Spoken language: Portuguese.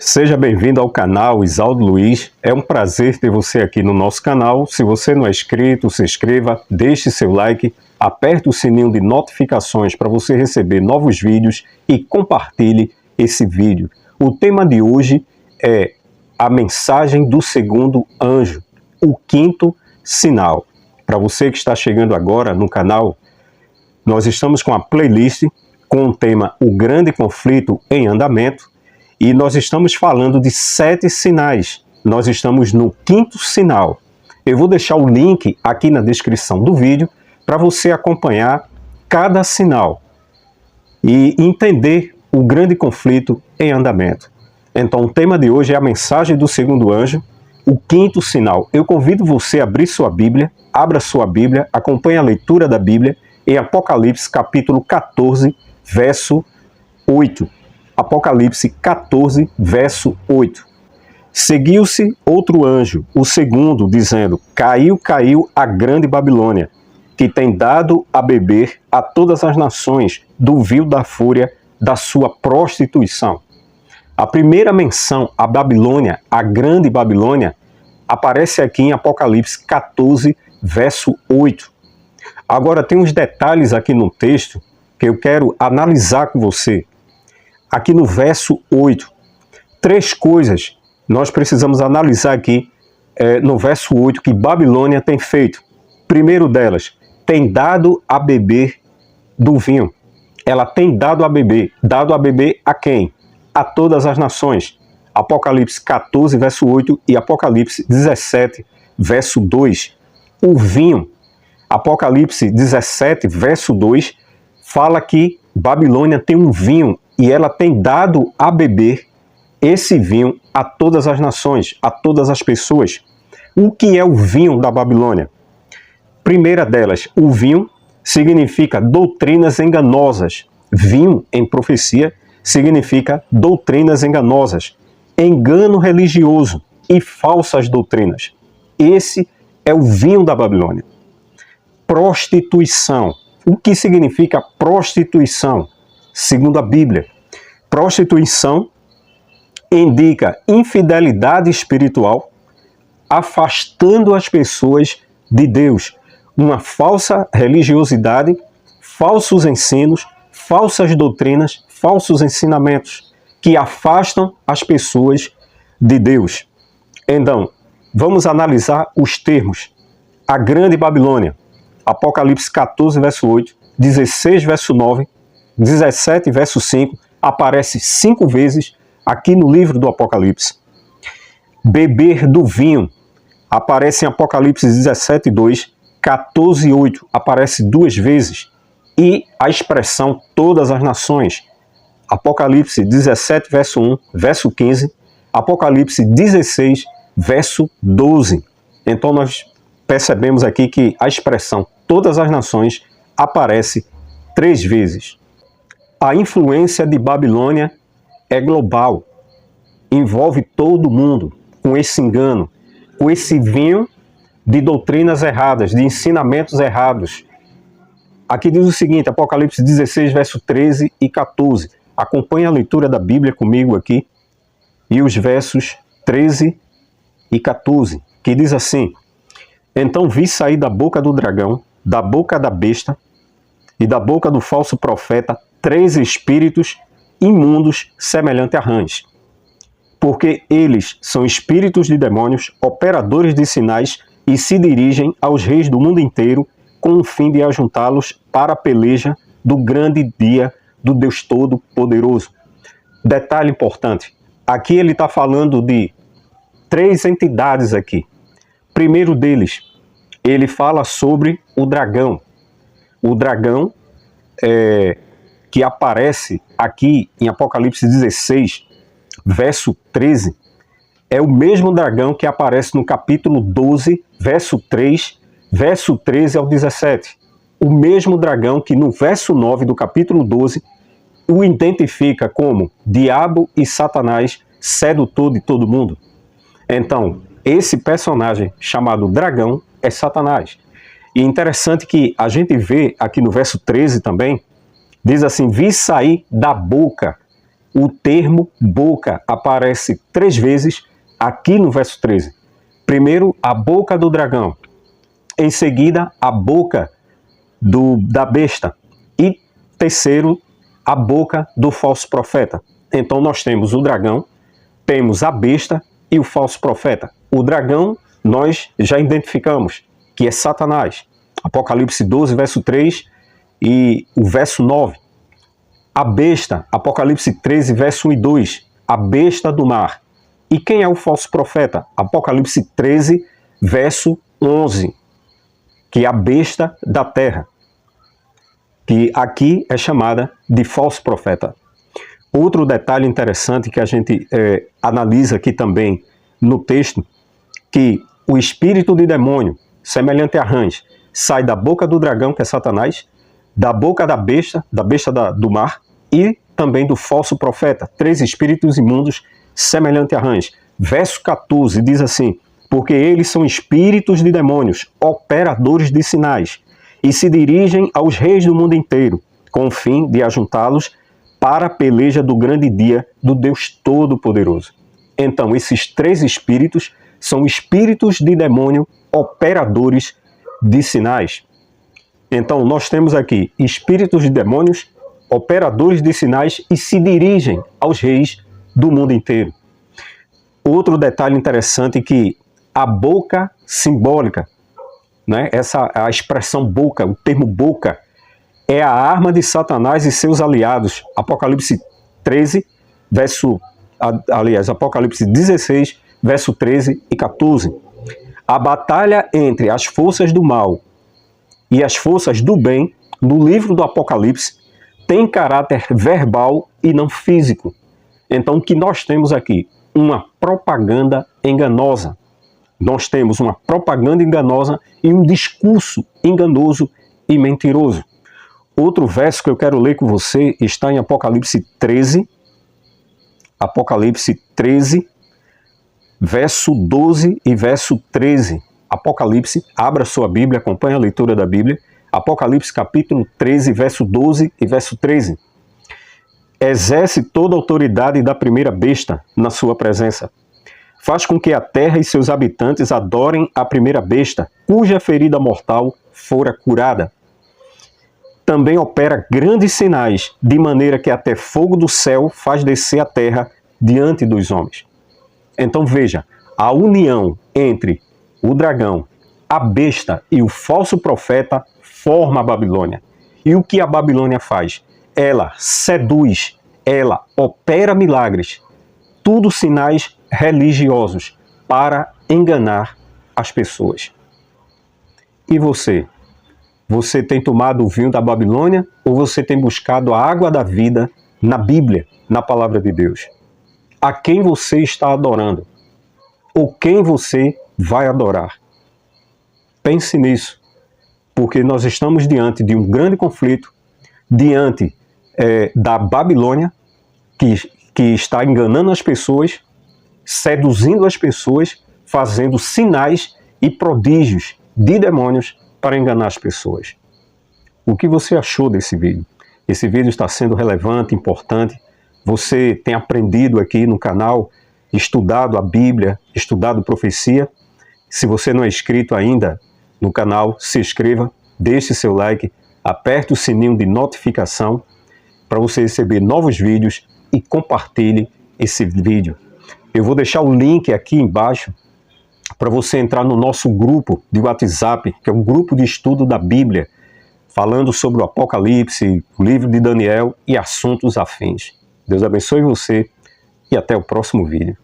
Seja bem-vindo ao canal Isaldo Luiz. É um prazer ter você aqui no nosso canal. Se você não é inscrito, se inscreva, deixe seu like, aperte o sininho de notificações para você receber novos vídeos e compartilhe esse vídeo. O tema de hoje é a mensagem do segundo anjo, o quinto sinal. Para você que está chegando agora no canal, nós estamos com a playlist com o tema O Grande Conflito em Andamento. E nós estamos falando de 7 sinais. Nós estamos no quinto sinal. Eu vou deixar o link aqui na descrição do vídeo para você acompanhar cada sinal e entender o grande conflito em andamento. Então, o tema de hoje é a mensagem do segundo anjo, o quinto sinal. Eu convido você a abrir sua Bíblia, abra sua Bíblia, acompanhe a leitura da Bíblia em Apocalipse capítulo 14, verso 8. Apocalipse 14, verso 8. Seguiu-se outro anjo, o segundo, dizendo: Caiu, caiu a grande Babilônia, que tem dado a beber a todas as nações do vinho da fúria da sua prostituição. A primeira menção à Babilônia, a grande Babilônia, aparece aqui em Apocalipse 14, verso 8. Agora tem uns detalhes aqui no texto que eu quero analisar com você. Aqui no verso 8, 3 coisas nós precisamos analisar aqui no verso 8 que Babilônia tem feito. Primeiro delas, tem dado a beber do vinho. Ela tem dado a beber. Dado a beber a quem? A todas as nações. Apocalipse 14, verso 8 e Apocalipse 17, verso 2. O vinho. Apocalipse 17, verso 2, fala que Babilônia tem um vinho e ela tem dado a beber esse vinho a todas as nações, a todas as pessoas. O que é o vinho da Babilônia? Primeira delas, o vinho significa doutrinas enganosas. Vinho, em profecia, significa doutrinas enganosas, engano religioso e falsas doutrinas. Esse é o vinho da Babilônia. Prostituição. O que significa prostituição? Segundo a Bíblia, prostituição indica infidelidade espiritual, afastando as pessoas de Deus. Uma falsa religiosidade, falsos ensinos, falsas doutrinas, falsos ensinamentos que afastam as pessoas de Deus. Então, vamos analisar os termos. A grande Babilônia, Apocalipse 14, verso 8, 16, verso 9, 17, verso 5, aparece 5 vezes aqui no livro do Apocalipse. Beber do vinho, aparece em Apocalipse 17, 2, 14, 8, aparece 2 vezes. E a expressão todas as nações, Apocalipse 17, verso 1, verso 15, Apocalipse 16, verso 12. Então nós percebemos aqui que a expressão todas as nações aparece 3 vezes. A influência de Babilônia é global, envolve todo mundo com esse engano, com esse vinho de doutrinas erradas, de ensinamentos errados. Aqui diz o seguinte, Apocalipse 16, verso 13 e 14. Acompanhe a leitura da Bíblia comigo aqui e os versos 13 e 14, que diz assim: Então vi sair da boca do dragão, da boca da besta e da boca do falso profeta 3 espíritos imundos semelhante a rãs, porque eles são espíritos de demônios, operadores de sinais, e se dirigem aos reis do mundo inteiro com o fim de ajuntá-los para a peleja do grande dia do Deus Todo-Poderoso. Detalhe importante, aqui ele está falando de 3 entidades aqui. Primeiro deles, ele fala sobre o dragão. O dragão que aparece aqui em Apocalipse 16, verso 13, é o mesmo dragão que aparece no capítulo 12, verso 3, verso 13 ao 17. O mesmo dragão que no verso 9 do capítulo 12 o identifica como diabo e Satanás, sedutor de todo mundo. Então, esse personagem chamado dragão é Satanás. E interessante que a gente vê aqui no verso 13 também, diz assim, vi sair da boca o termo boca aparece 3 vezes aqui no verso 13. Primeiro, a boca do dragão. Em seguida, a boca da besta. E terceiro, a boca do falso profeta. Então nós temos o dragão, temos a besta e o falso profeta. O dragão nós já identificamos, que é Satanás. Apocalipse 12, verso 3 e o verso 9. A besta, Apocalipse 13, verso 1 e 2. A besta do mar. E quem é o falso profeta? Apocalipse 13, verso 11. Que é a besta da terra. Que aqui é chamada de falso profeta. Outro detalhe interessante que a gente analisa aqui também no texto, que o espírito de demônio, semelhante a rãs, sai da boca do dragão, que é Satanás, da boca da besta do mar, e também do falso profeta, 3 espíritos imundos, semelhante a rãs. Verso 14 diz assim: porque eles são espíritos de demônios, operadores de sinais, e se dirigem aos reis do mundo inteiro, com o fim de ajuntá-los para a peleja do grande dia do Deus Todo-Poderoso. Então, esses 3 espíritos são espíritos de demônio, operadores de sinais. Então, nós temos aqui espíritos de demônios, operadores de sinais e se dirigem aos reis do mundo inteiro. Outro detalhe interessante é que a boca simbólica, né? A expressão boca, o termo boca, é a arma de Satanás e seus aliados. Apocalipse 13, Apocalipse 16, verso 13 e 14. A batalha entre as forças do mal e as forças do bem, no livro do Apocalipse, tem caráter verbal e não físico. Então, o que nós temos aqui? Uma propaganda enganosa. Nós temos uma propaganda enganosa e um discurso enganoso e mentiroso. Outro verso que eu quero ler com você está em Apocalipse 13, verso 12 e verso 13. Apocalipse, abra sua Bíblia, acompanhe a leitura da Bíblia. Apocalipse capítulo 13, verso 12 e verso 13. Exerce toda a autoridade da primeira besta na sua presença. Faz com que a terra e seus habitantes adorem a primeira besta, cuja ferida mortal fora curada. Também opera grandes sinais, de maneira que até fogo do céu faz descer a terra diante dos homens. Então veja, a união entre o dragão, a besta e o falso profeta forma a Babilônia. E o que a Babilônia faz? Ela seduz, ela opera milagres, tudo sinais religiosos para enganar as pessoas. E você? Você tem tomado o vinho da Babilônia ou você tem buscado a água da vida na Bíblia, na palavra de Deus? A quem você está adorando? Ou quem você vai adorar? Pense nisso, porque nós estamos diante de um grande conflito, diante da Babilônia, que está enganando as pessoas, seduzindo as pessoas, fazendo sinais e prodígios de demônios para enganar as pessoas. O que você achou desse vídeo? Esse vídeo está sendo relevante, importante. Você tem aprendido aqui no canal, estudado a Bíblia, estudado profecia. Se você não é inscrito ainda no canal, se inscreva, deixe seu like, aperte o sininho de notificação para você receber novos vídeos e compartilhe esse vídeo. Eu vou deixar o link aqui embaixo para você entrar no nosso grupo de WhatsApp, que é um grupo de estudo da Bíblia, falando sobre o Apocalipse, o livro de Daniel e assuntos afins. Deus abençoe você e até o próximo vídeo.